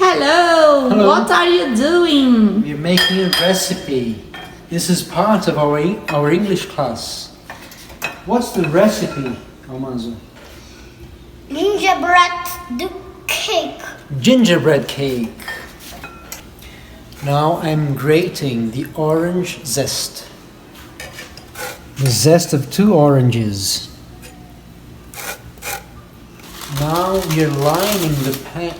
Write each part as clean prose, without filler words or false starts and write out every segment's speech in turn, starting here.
Hello. Hello. What are you doing? We're making a recipe. This is part of our English class. What's the recipe, Almanzo? Gingerbread cake. Gingerbread cake. Now I'm grating the orange zest. The zest of 2 oranges. Now we're lining the pan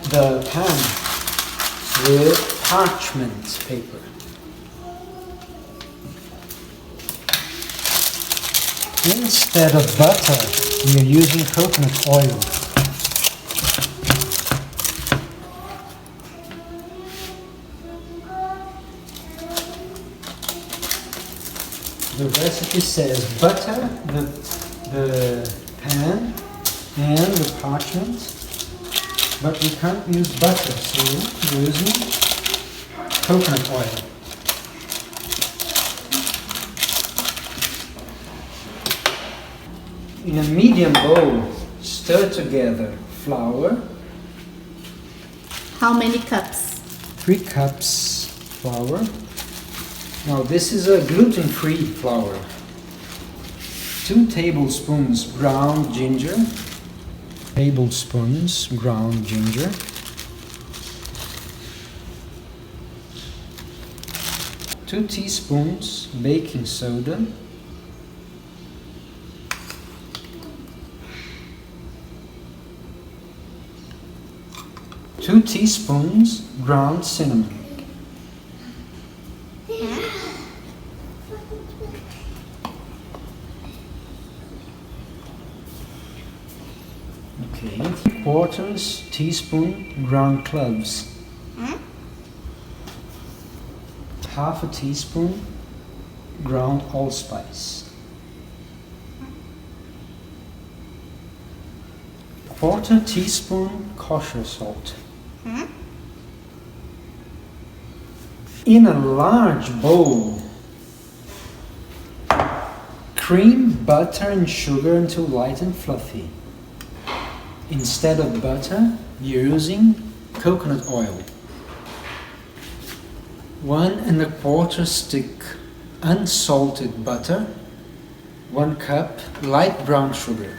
with parchment paper. Instead of butter, we are using coconut oil. The recipe says butter the pan and the parchment, but we can't use butter, so we're using coconut oil. In a medium bowl, stir together flour. How many cups? 3 cups flour. Now this is a gluten-free flour. 2 tablespoons ground ginger. Tablespoons ground ginger. 2 teaspoons baking soda. 2 teaspoons ground cinnamon. Okay, 3/4 teaspoon ground cloves. 1/2 teaspoon ground allspice. 1/4 teaspoon kosher salt. In a large bowl, cream, butter and sugar until light and fluffy. Instead of butter, you're using coconut oil. 1 1/4 stick unsalted butter. 1 cup light brown sugar.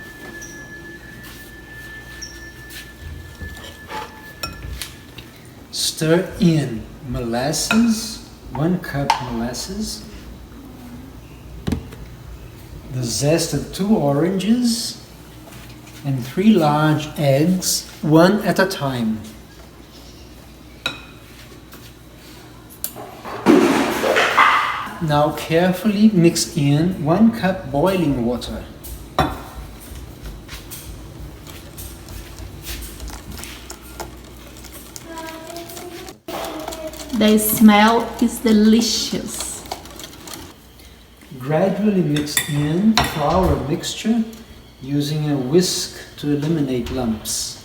Stir in molasses, 1 cup molasses, the zest of 2 oranges, and 3 large eggs, 1 at a time. Now carefully mix in 1 cup boiling water. The smell is delicious. Gradually mix in flour mixture using a whisk to eliminate lumps.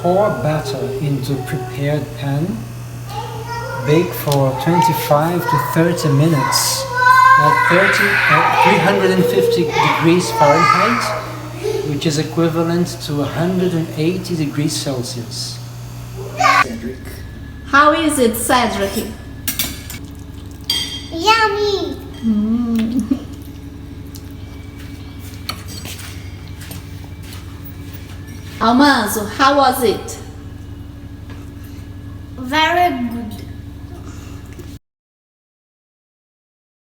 Pour batter into prepared pan. Bake for 25 to 30 minutes at 350 degrees Fahrenheit, which is equivalent to 180 degrees Celsius. Cedric. How is it, Cedric? Yummy. Almanzo, how was it? Very